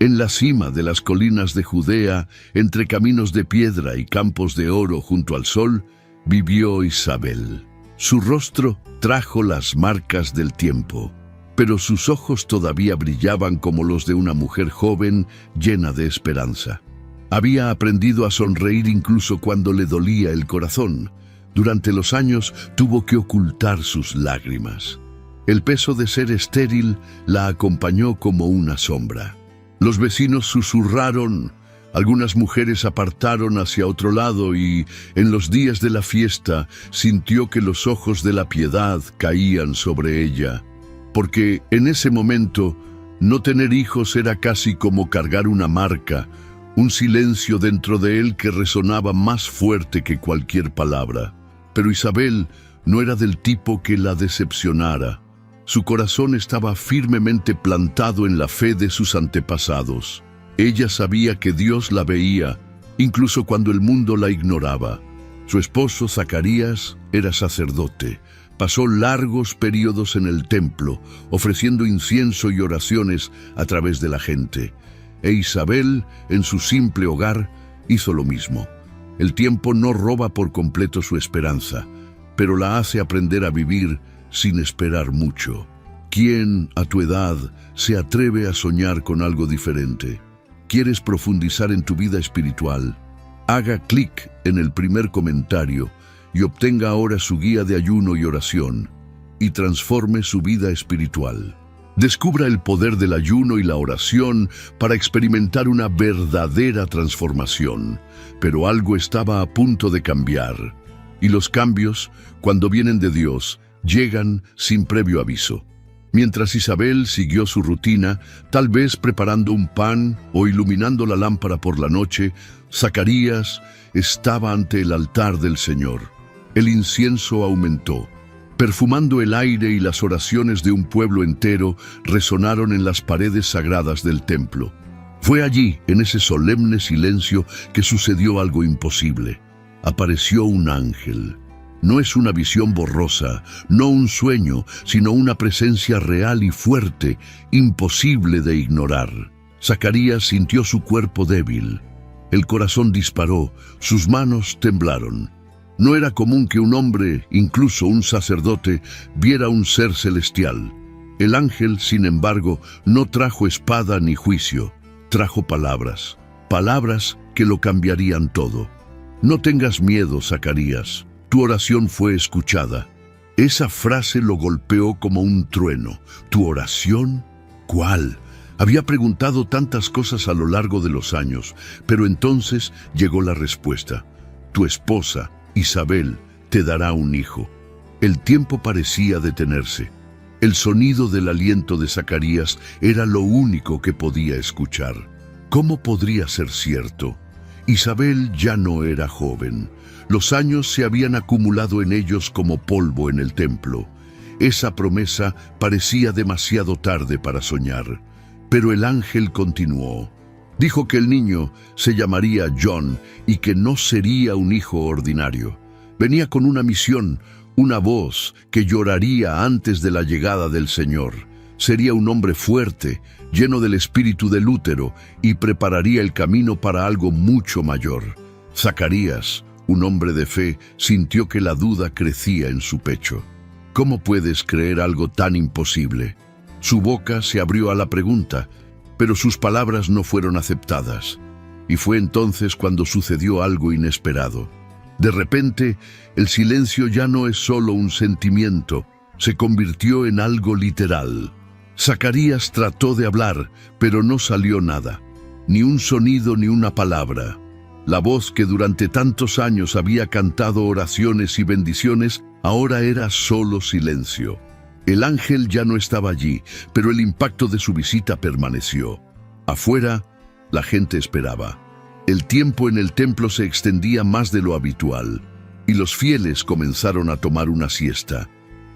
En la cima de las colinas de Judea, entre caminos de piedra y campos de oro junto al sol, vivió Isabel. Su rostro trajo las marcas del tiempo, pero sus ojos todavía brillaban como los de una mujer joven llena de esperanza. Había aprendido a sonreír incluso cuando le dolía el corazón. Durante los años tuvo que ocultar sus lágrimas. El peso de ser estéril la acompañó como una sombra. Los vecinos susurraron, algunas mujeres apartaron hacia otro lado y, en los días de la fiesta, sintió que los ojos de la piedad caían sobre ella. Porque en ese momento, no tener hijos era casi como cargar una marca, un silencio dentro de él que resonaba más fuerte que cualquier palabra. Pero Isabel no era del tipo que la decepcionara. Su corazón estaba firmemente plantado en la fe de sus antepasados. Ella sabía que Dios la veía, incluso cuando el mundo la ignoraba. Su esposo, Zacarías, era sacerdote. Pasó largos periodos en el templo, ofreciendo incienso y oraciones a través de la gente. E Isabel, en su simple hogar, hizo lo mismo. El tiempo no roba por completo su esperanza, pero la hace aprender a vivir sin esperar mucho. ¿Quién, a tu edad, se atreve a soñar con algo diferente? ¿Quieres profundizar en tu vida espiritual? Haga clic en el primer comentario y obtenga ahora su guía de ayuno y oración, y transforme su vida espiritual. Descubra el poder del ayuno y la oración para experimentar una verdadera transformación. Pero algo estaba a punto de cambiar, y los cambios, cuando vienen de Dios, llegan sin previo aviso. Mientras Isabel siguió su rutina, tal vez preparando un pan o iluminando la lámpara por la noche, Zacarías estaba ante el altar del Señor. El incienso aumentó. Perfumando el aire y las oraciones de un pueblo entero resonaron en las paredes sagradas del templo. Fue allí, en ese solemne silencio, que sucedió algo imposible. Apareció un ángel. No es una visión borrosa, no un sueño, sino una presencia real y fuerte, imposible de ignorar. Zacarías sintió su cuerpo débil. El corazón disparó, sus manos temblaron. No era común que un hombre, incluso un sacerdote, viera un ser celestial. El ángel, sin embargo, no trajo espada ni juicio, trajo palabras, palabras que lo cambiarían todo. No tengas miedo, Zacarías. Tu oración fue escuchada. Esa frase lo golpeó como un trueno. ¿Tu oración? ¿Cuál? Había preguntado tantas cosas a lo largo de los años, pero entonces llegó la respuesta. Tu esposa, Isabel, te dará un hijo. El tiempo parecía detenerse. El sonido del aliento de Zacarías era lo único que podía escuchar. ¿Cómo podría ser cierto? Isabel ya no era joven. Los años se habían acumulado en ellos como polvo en el templo. Esa promesa parecía demasiado tarde para soñar. Pero el ángel continuó. Dijo que el niño se llamaría John y que no sería un hijo ordinario. Venía con una misión, una voz que lloraría antes de la llegada del Señor. Sería un hombre fuerte, lleno del espíritu del útero, y prepararía el camino para algo mucho mayor. Zacarías, un hombre de fe, sintió que la duda crecía en su pecho. ¿Cómo puedes creer algo tan imposible? Su boca se abrió a la pregunta, pero sus palabras no fueron aceptadas. Y fue entonces cuando sucedió algo inesperado. De repente, el silencio ya no es solo un sentimiento, se convirtió en algo literal. Zacarías trató de hablar, pero no salió nada. Ni un sonido ni una palabra. La voz que durante tantos años había cantado oraciones y bendiciones, ahora era solo silencio. El ángel ya no estaba allí, pero el impacto de su visita permaneció. Afuera, la gente esperaba. El tiempo en el templo se extendía más de lo habitual, y los fieles comenzaron a tomar una siesta.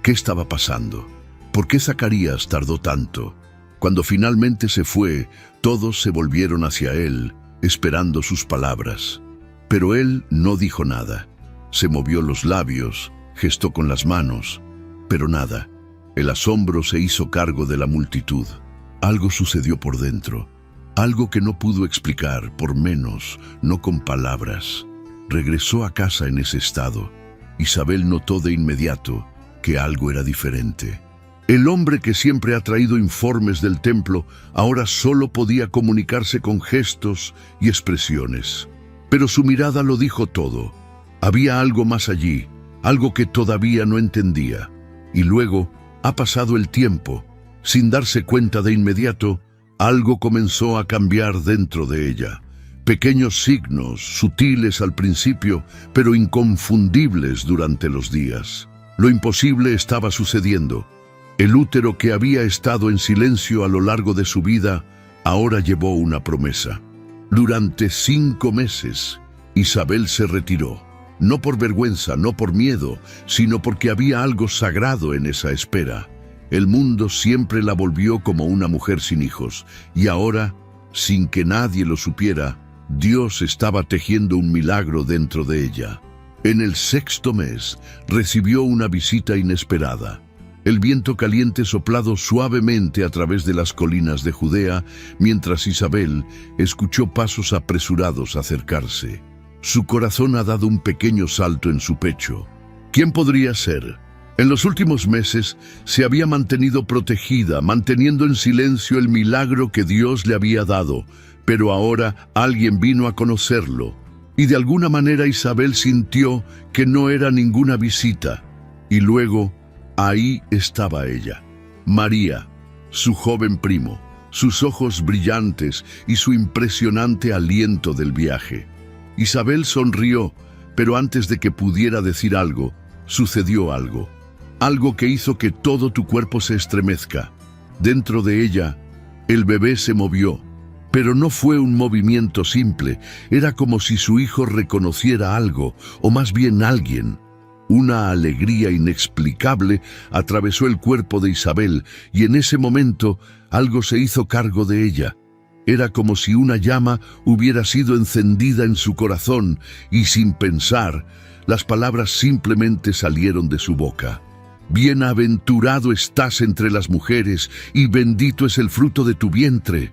¿Qué estaba pasando? ¿Por qué Zacarías tardó tanto? Cuando finalmente se fue, todos se volvieron hacia él, esperando sus palabras. Pero él no dijo nada. Se movió los labios, gestó con las manos, pero nada. El asombro se hizo cargo de la multitud. Algo sucedió por dentro. Algo que no pudo explicar, por menos, no con palabras. Regresó a casa en ese estado. Isabel notó de inmediato que algo era diferente. El hombre que siempre ha traído informes del templo ahora solo podía comunicarse con gestos y expresiones. Pero su mirada lo dijo todo. Había algo más allí, algo que todavía no entendía. Y luego ha pasado el tiempo. Sin darse cuenta de inmediato, algo comenzó a cambiar dentro de ella. Pequeños signos, sutiles al principio, pero inconfundibles durante los días. Lo imposible estaba sucediendo. El útero que había estado en silencio a lo largo de su vida, ahora llevó una promesa. Durante 5 meses, Isabel se retiró. No por vergüenza, no por miedo, sino porque había algo sagrado en esa espera. El mundo siempre la volvió como una mujer sin hijos, y ahora, sin que nadie lo supiera, Dios estaba tejiendo un milagro dentro de ella. En el 6º mes, recibió una visita inesperada. El viento caliente soplado suavemente a través de las colinas de Judea, mientras Isabel escuchó pasos apresurados acercarse. Su corazón ha dado un pequeño salto en su pecho. ¿Quién podría ser? En los últimos meses se había mantenido protegida, manteniendo en silencio el milagro que Dios le había dado, pero ahora alguien vino a conocerlo. Y de alguna manera Isabel sintió que no era ninguna visita. Y luego, ahí estaba ella, María, su joven primo, sus ojos brillantes y su impresionante aliento del viaje. Isabel sonrió, pero antes de que pudiera decir algo, sucedió algo. Algo que hizo que todo tu cuerpo se estremezca. Dentro de ella, el bebé se movió, pero no fue un movimiento simple. Era como si su hijo reconociera algo, o más bien alguien. Una alegría inexplicable atravesó el cuerpo de Isabel, y en ese momento algo se hizo cargo de ella. Era como si una llama hubiera sido encendida en su corazón, y sin pensar, las palabras simplemente salieron de su boca. Bienaventurado estás entre las mujeres, y bendito es el fruto de tu vientre.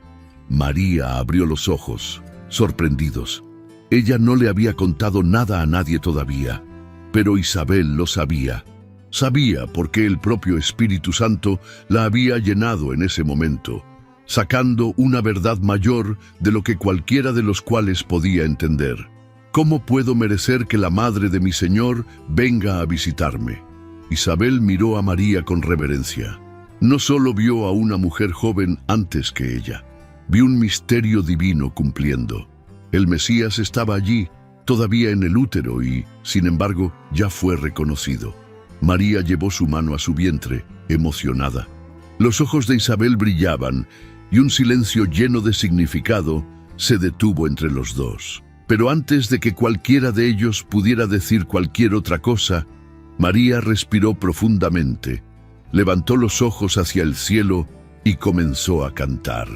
María abrió los ojos, sorprendidos. Ella no le había contado nada a nadie todavía, pero Isabel lo sabía. Sabía porque el propio Espíritu Santo la había llenado en ese momento, sacando una verdad mayor de lo que cualquiera de los cuales podía entender. ¿Cómo puedo merecer que la madre de mi Señor venga a visitarme? Isabel miró a María con reverencia. No solo vio a una mujer joven antes que ella, vio un misterio divino cumpliendo. El Mesías estaba allí, todavía en el útero y, sin embargo, ya fue reconocido. María llevó su mano a su vientre, emocionada. Los ojos de Isabel brillaban y un silencio lleno de significado se detuvo entre los dos. Pero antes de que cualquiera de ellos pudiera decir cualquier otra cosa, María respiró profundamente, levantó los ojos hacia el cielo y comenzó a cantar.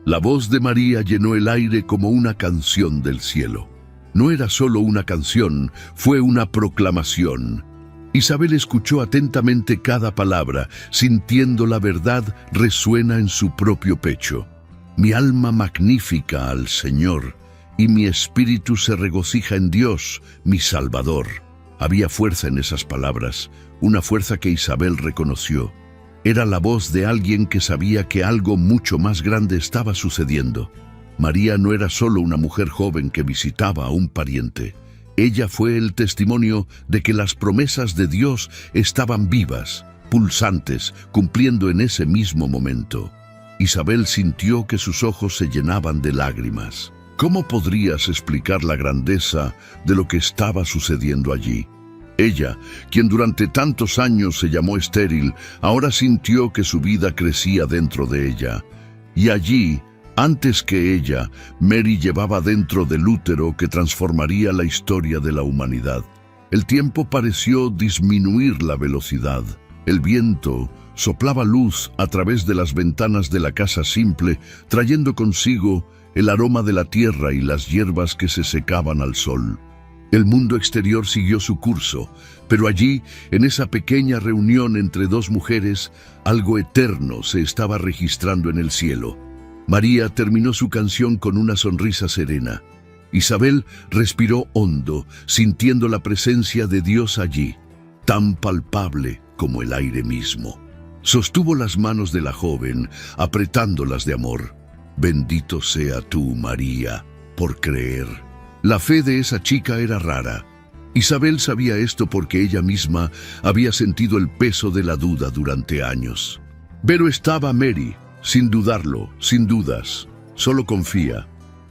La voz de María llenó el aire como una canción del cielo. No era solo una canción, fue una proclamación. Isabel escuchó atentamente cada palabra, sintiendo la verdad resuena en su propio pecho. Mi alma magnifica al Señor, y mi espíritu se regocija en Dios, mi Salvador. Había fuerza en esas palabras, una fuerza que Isabel reconoció. Era la voz de alguien que sabía que algo mucho más grande estaba sucediendo. María no era solo una mujer joven que visitaba a un pariente. Ella fue el testimonio de que las promesas de Dios estaban vivas, pulsantes, cumpliendo en ese mismo momento. Isabel sintió que sus ojos se llenaban de lágrimas. ¿Cómo podrías explicar la grandeza de lo que estaba sucediendo allí? Ella, quien durante tantos años se llamó estéril, ahora sintió que su vida crecía dentro de ella. Y allí, antes que ella, Mary llevaba dentro del útero que transformaría la historia de la humanidad. El tiempo pareció disminuir la velocidad. El viento soplaba luz a través de las ventanas de la casa simple, trayendo consigo el aroma de la tierra y las hierbas que se secaban al sol. El mundo exterior siguió su curso, pero allí, en esa pequeña reunión entre dos mujeres, algo eterno se estaba registrando en el cielo. María terminó su canción con una sonrisa serena. Isabel respiró hondo, sintiendo la presencia de Dios allí, tan palpable como el aire mismo. Sostuvo las manos de la joven, apretándolas de amor. Bendito sea tú, María, por creer. La fe de esa chica era rara. Isabel sabía esto porque ella misma había sentido el peso de la duda durante años. Pero estaba Mary, sin dudarlo, sin dudas. Solo confía.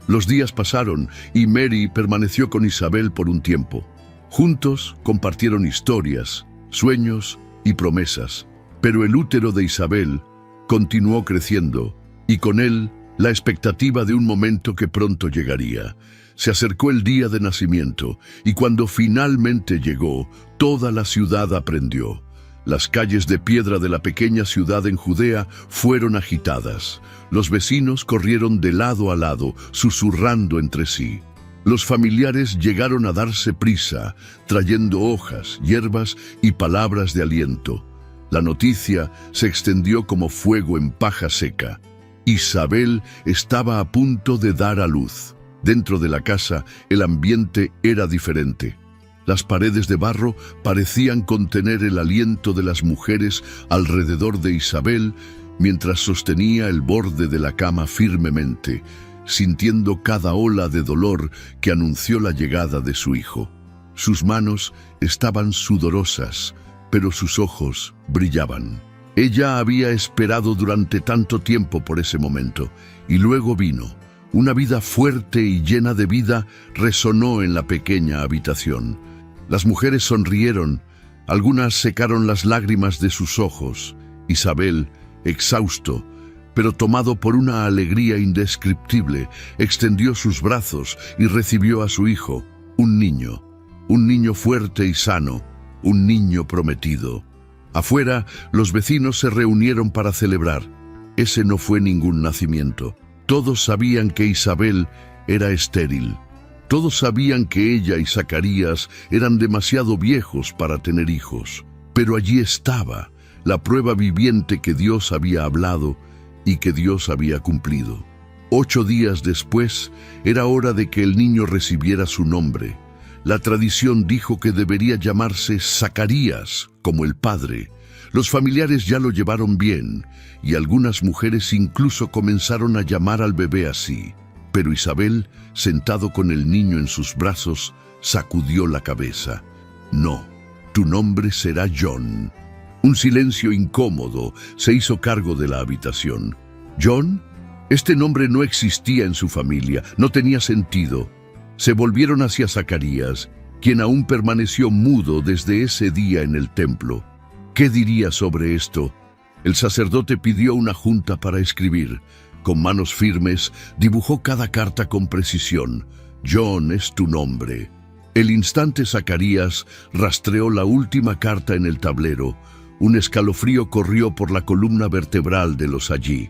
Los días pasaron y Mary permaneció con Isabel por un tiempo. Juntos compartieron historias, sueños y promesas. Pero el útero de Isabel continuó creciendo y con él la expectativa de un momento que pronto llegaría. Se acercó el día de nacimiento y cuando finalmente llegó, toda la ciudad aprendió. Las calles de piedra de la pequeña ciudad en Judea fueron agitadas. Los vecinos corrieron de lado a lado, susurrando entre sí. Los familiares llegaron a darse prisa, trayendo hojas, hierbas y palabras de aliento. La noticia se extendió como fuego en paja seca. Isabel estaba a punto de dar a luz. Dentro de la casa, el ambiente era diferente. Las paredes de barro parecían contener el aliento de las mujeres alrededor de Isabel mientras sostenía el borde de la cama firmemente, sintiendo cada ola de dolor que anunció la llegada de su hijo. Sus manos estaban sudorosas, pero sus ojos brillaban. Ella había esperado durante tanto tiempo por ese momento, y luego vino. Una vida fuerte y llena de vida resonó en la pequeña habitación. Las mujeres sonrieron, algunas secaron las lágrimas de sus ojos. Isabel, exhausto, pero tomado por una alegría indescriptible, extendió sus brazos y recibió a su hijo, un niño fuerte y sano, un niño prometido. Afuera, los vecinos se reunieron para celebrar. Ese no fue ningún nacimiento. Todos sabían que Isabel era estéril. Todos sabían que ella y Zacarías eran demasiado viejos para tener hijos. Pero allí estaba, la prueba viviente que Dios había hablado y que Dios había cumplido. 8 días después, era hora de que el niño recibiera su nombre. La tradición dijo que debería llamarse Zacarías, como el padre. Los familiares ya lo llevaron bien, y algunas mujeres incluso comenzaron a llamar al bebé así. Pero Isabel, sentado con el niño en sus brazos, sacudió la cabeza. No, tu nombre será John. Un silencio incómodo se hizo cargo de la habitación. ¿John? Este nombre no existía en su familia, no tenía sentido. Se volvieron hacia Zacarías, quien aún permaneció mudo desde ese día en el templo. ¿Qué diría sobre esto? El sacerdote pidió una junta para escribir. Con manos firmes, dibujó cada carta con precisión. John es tu nombre. El instante Zacarías rastreó la última carta en el tablero. Un escalofrío corrió por la columna vertebral de los allí.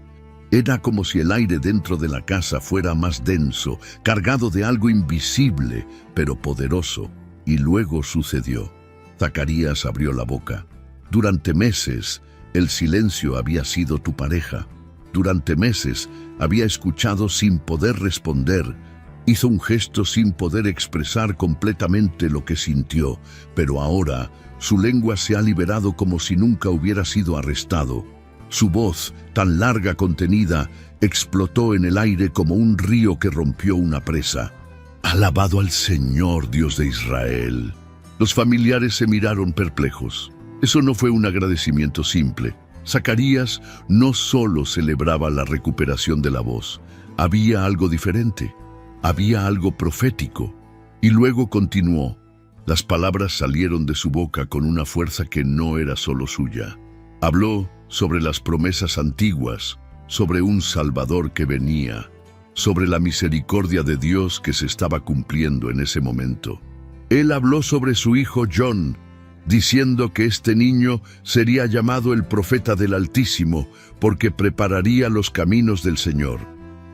Era como si el aire dentro de la casa fuera más denso, cargado de algo invisible, pero poderoso. Y luego sucedió. Zacarías abrió la boca. Durante meses, el silencio había sido tu pareja. Durante meses, había escuchado sin poder responder. Hizo un gesto sin poder expresar completamente lo que sintió, pero ahora su lengua se ha liberado como si nunca hubiera sido arrestado. Su voz, tan larga contenida, explotó en el aire como un río que rompió una presa. Alabado al Señor, Dios de Israel. Los familiares se miraron perplejos. Eso no fue un agradecimiento simple. Zacarías no solo celebraba la recuperación de la voz, había algo diferente, había algo profético. Y luego continuó. Las palabras salieron de su boca con una fuerza que no era solo suya. Habló sobre las promesas antiguas, sobre un Salvador que venía, sobre la misericordia de Dios que se estaba cumpliendo en ese momento. Él habló sobre su hijo John, diciendo que este niño sería llamado el profeta del Altísimo, porque prepararía los caminos del Señor.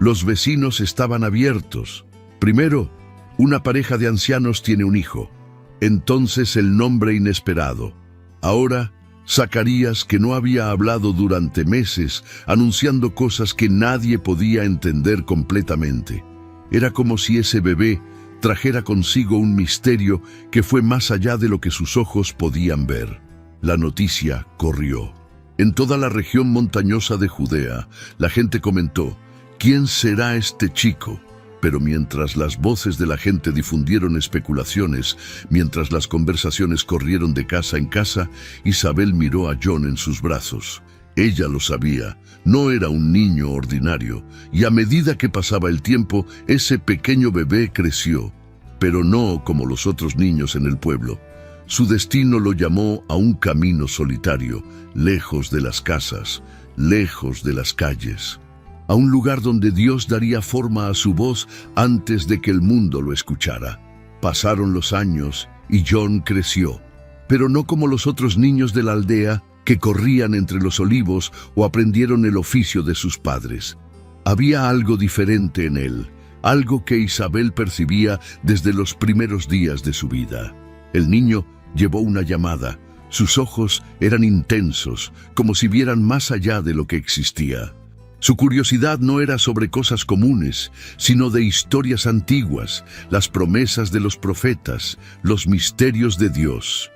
Los vecinos estaban abiertos. Primero, una pareja de ancianos tiene un hijo. Entonces el nombre inesperado. Ahora, Zacarías, que no había hablado durante meses, anunciando cosas que nadie podía entender completamente. Era como si ese bebé trajera consigo un misterio que fue más allá de lo que sus ojos podían ver. La noticia corrió. En toda la región montañosa de Judea, la gente comentó: ¿quién será este chico? Pero mientras las voces de la gente difundieron especulaciones, mientras las conversaciones corrieron de casa en casa, Isabel miró a John en sus brazos. Ella lo sabía, no era un niño ordinario, y a medida que pasaba el tiempo, ese pequeño bebé creció, pero no como los otros niños en el pueblo. Su destino lo llamó a un camino solitario, lejos de las casas, lejos de las calles, a un lugar donde Dios daría forma a su voz antes de que el mundo lo escuchara. Pasaron los años y John creció, pero no como los otros niños de la aldea que corrían entre los olivos o aprendieron el oficio de sus padres. Había algo diferente en él, algo que Isabel percibía desde los primeros días de su vida. El niño llevó una llamada. Sus ojos eran intensos, como si vieran más allá de lo que existía. Su curiosidad no era sobre cosas comunes, sino de historias antiguas, las promesas de los profetas, los misterios de Dios.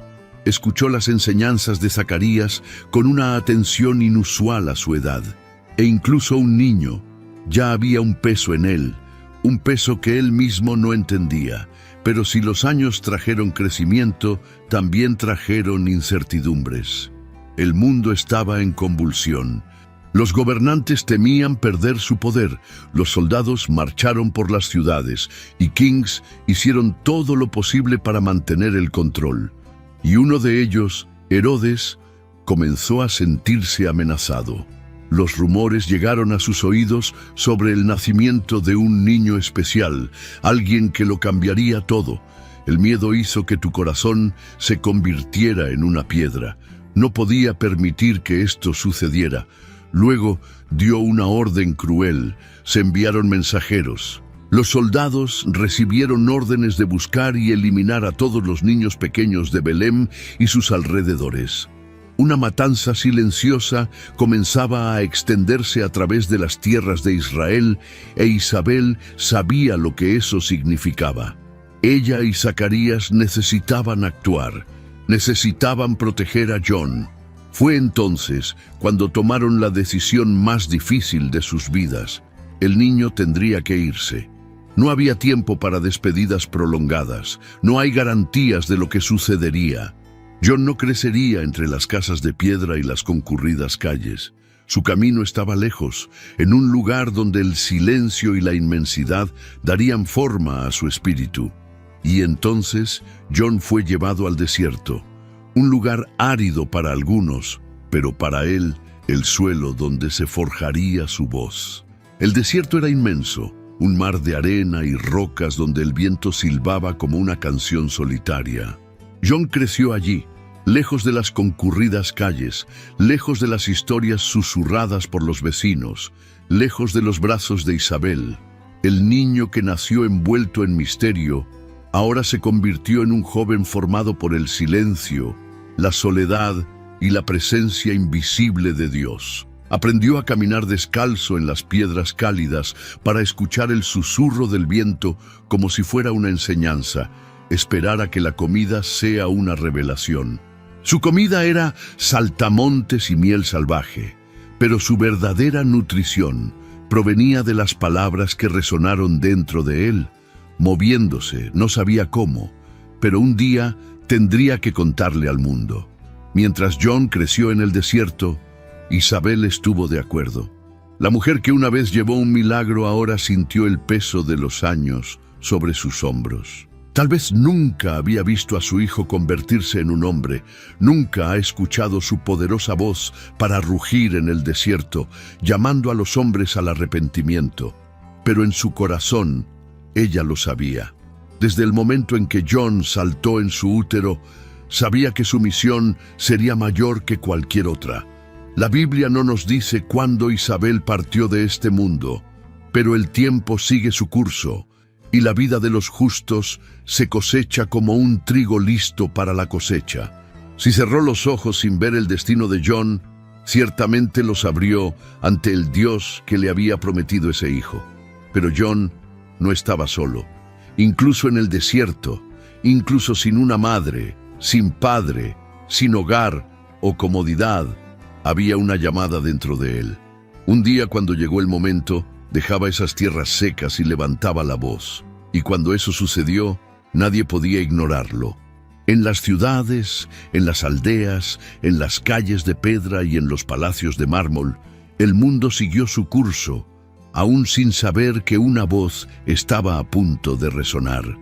Escuchó las enseñanzas de Zacarías con una atención inusual a su edad. E incluso un niño, ya había un peso en él, un peso que él mismo no entendía. Pero si los años trajeron crecimiento, también trajeron incertidumbres. El mundo estaba en convulsión. Los gobernantes temían perder su poder, los soldados marcharon por las ciudades y kings hicieron todo lo posible para mantener el control. Y uno de ellos, Herodes, comenzó a sentirse amenazado. Los rumores llegaron a sus oídos sobre el nacimiento de un niño especial, alguien que lo cambiaría todo. El miedo hizo que tu corazón se convirtiera en una piedra. No podía permitir que esto sucediera. Luego dio una orden cruel. Se enviaron mensajeros. Los soldados recibieron órdenes de buscar y eliminar a todos los niños pequeños de Belén y sus alrededores. Una matanza silenciosa comenzaba a extenderse a través de las tierras de Israel, e Isabel sabía lo que eso significaba. Ella y Zacarías necesitaban actuar, necesitaban proteger a John. Fue entonces cuando tomaron la decisión más difícil de sus vidas. El niño tendría que irse. No había tiempo para despedidas prolongadas, no hay garantías de lo que sucedería. John no crecería entre las casas de piedra y las concurridas calles. Su camino estaba lejos, en un lugar donde el silencio y la inmensidad darían forma a su espíritu. Y entonces John fue llevado al desierto, un lugar árido para algunos, pero para él el suelo donde se forjaría su voz. El desierto era inmenso, un mar de arena y rocas donde el viento silbaba como una canción solitaria. John creció allí, lejos de las concurridas calles, lejos de las historias susurradas por los vecinos, lejos de los brazos de Isabel. El niño que nació envuelto en misterio, ahora se convirtió en un joven formado por el silencio, la soledad y la presencia invisible de Dios. Aprendió a caminar descalzo en las piedras cálidas para escuchar el susurro del viento como si fuera una enseñanza, esperar a que la comida sea una revelación. Su comida era saltamontes y miel salvaje, pero su verdadera nutrición provenía de las palabras que resonaron dentro de él, moviéndose, no sabía cómo, pero un día tendría que contarle al mundo. Mientras John creció en el desierto, Isabel estuvo de acuerdo. La mujer que una vez llevó un milagro ahora sintió el peso de los años sobre sus hombros. Tal vez nunca había visto a su hijo convertirse en un hombre, nunca ha escuchado su poderosa voz para rugir en el desierto, llamando a los hombres al arrepentimiento. Pero en su corazón, ella lo sabía. Desde el momento en que John saltó en su útero, sabía que su misión sería mayor que cualquier otra. La Biblia no nos dice cuándo Isabel partió de este mundo, pero el tiempo sigue su curso, y la vida de los justos se cosecha como un trigo listo para la cosecha. Si cerró los ojos sin ver el destino de John, ciertamente los abrió ante el Dios que le había prometido ese hijo. Pero John no estaba solo. Incluso en el desierto, incluso sin una madre, sin padre, sin hogar o comodidad, había una llamada dentro de él. Un día, cuando llegó el momento, dejaba esas tierras secas y levantaba la voz. Y cuando eso sucedió, nadie podía ignorarlo. En las ciudades, en las aldeas, en las calles de piedra y en los palacios de mármol, el mundo siguió su curso, aún sin saber que una voz estaba a punto de resonar.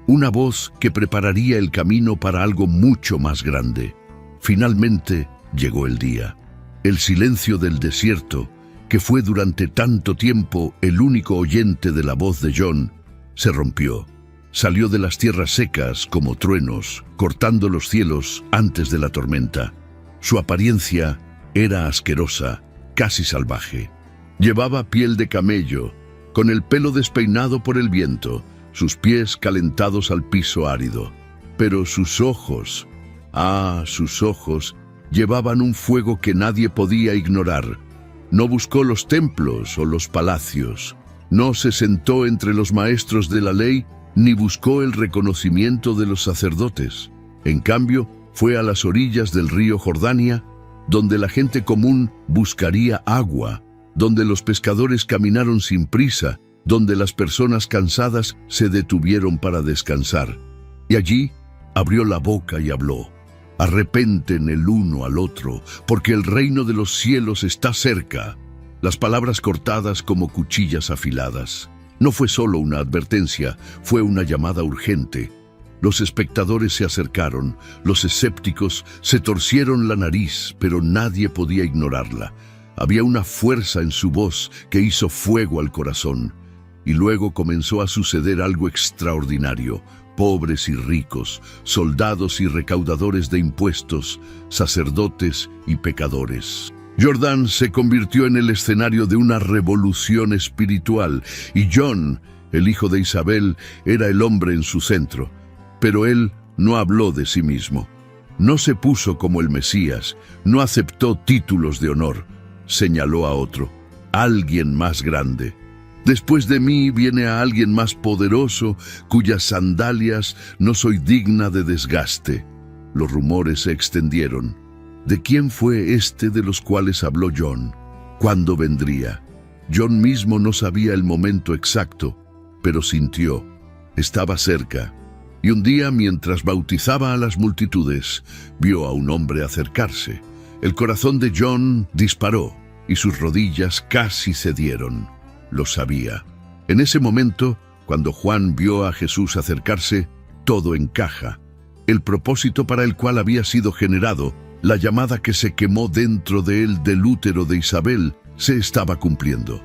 Una voz que prepararía el camino para algo mucho más grande. Finalmente llegó el día. El silencio del desierto, que fue durante tanto tiempo el único oyente de la voz de John, se rompió. Salió de las tierras secas como truenos, cortando los cielos antes de la tormenta. Su apariencia era asquerosa, casi salvaje. Llevaba piel de camello, con el pelo despeinado por el viento, sus pies calentados al piso árido. Pero sus ojos, sus ojos, llevaban un fuego que nadie podía ignorar. No buscó los templos o los palacios. No se sentó entre los maestros de la ley, ni buscó el reconocimiento de los sacerdotes. En cambio, fue a las orillas del río Jordania, donde la gente común buscaría agua, donde los pescadores caminaron sin prisa, donde las personas cansadas se detuvieron para descansar. Y allí abrió la boca y habló: «Arrepenten el uno al otro, porque el reino de los cielos está cerca». Las palabras cortadas como cuchillas afiladas. No fue solo una advertencia, fue una llamada urgente. Los espectadores se acercaron, los escépticos se torcieron la nariz, pero nadie podía ignorarla. Había una fuerza en su voz que hizo fuego al corazón. Y luego comenzó a suceder algo extraordinario. Pobres y ricos, soldados y recaudadores de impuestos, sacerdotes y pecadores. Jordán se convirtió en el escenario de una revolución espiritual, y John, el hijo de Isabel, era el hombre en su centro. Pero él no habló de sí mismo. No se puso como el Mesías, no aceptó títulos de honor. Señaló a otro, alguien más grande. Después de mí viene a alguien más poderoso, cuyas sandalias no soy digna de desgaste. Los rumores se extendieron. ¿De quién fue este de los cuales habló John? ¿Cuándo vendría? John mismo no sabía el momento exacto, pero sintió. Estaba cerca. Y un día, mientras bautizaba a las multitudes, vio a un hombre acercarse. El corazón de John disparó y sus rodillas casi cedieron. Lo sabía. En ese momento, cuando Juan vio a Jesús acercarse, todo encaja. El propósito para el cual había sido generado, la llamada que se quemó dentro de él del útero de Isabel, se estaba cumpliendo.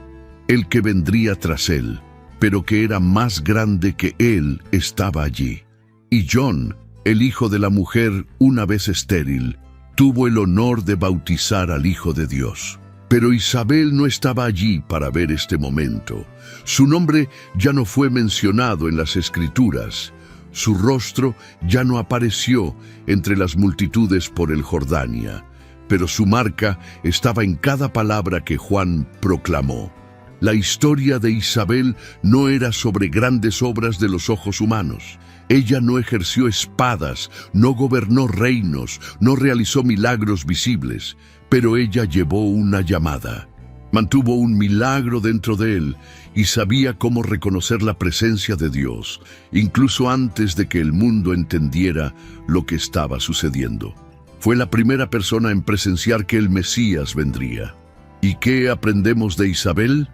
El que vendría tras él, pero que era más grande que él, estaba allí. Y John, el hijo de la mujer una vez estéril, tuvo el honor de bautizar al Hijo de Dios. Pero Isabel no estaba allí para ver este momento. Su nombre ya no fue mencionado en las Escrituras. Su rostro ya no apareció entre las multitudes por el Jordania. Pero su marca estaba en cada palabra que Juan proclamó. La historia de Isabel no era sobre grandes obras de los ojos humanos. Ella no ejerció espadas, no gobernó reinos, no realizó milagros visibles, pero ella llevó una llamada. Mantuvo un milagro dentro de él y sabía cómo reconocer la presencia de Dios, incluso antes de que el mundo entendiera lo que estaba sucediendo. Fue la primera persona en presenciar que el Mesías vendría. ¿Y qué aprendemos de Isabel?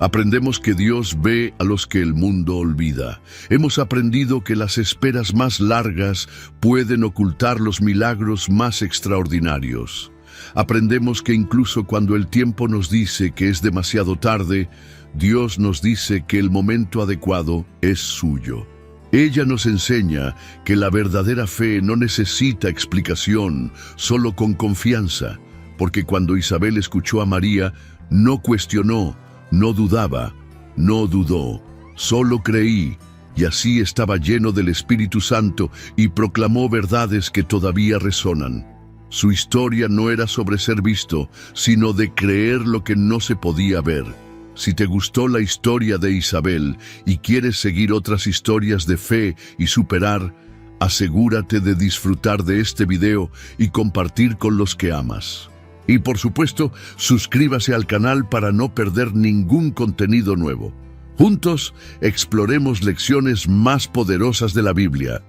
Aprendemos que Dios ve a los que el mundo olvida. Hemos aprendido que las esperas más largas pueden ocultar los milagros más extraordinarios. Aprendemos que incluso cuando el tiempo nos dice que es demasiado tarde, Dios nos dice que el momento adecuado es suyo. Ella nos enseña que la verdadera fe no necesita explicación, solo con confianza, porque cuando Isabel escuchó a María, no cuestionó, no dudaba, no dudó, solo creí, y así estaba lleno del Espíritu Santo y proclamó verdades que todavía resonan. Su historia no era sobre ser visto, sino de creer lo que no se podía ver. Si te gustó la historia de Isabel y quieres seguir otras historias de fe y superar, asegúrate de disfrutar de este video y compartir con los que amas. Y por supuesto, suscríbase al canal para no perder ningún contenido nuevo. Juntos, exploremos lecciones más poderosas de la Biblia.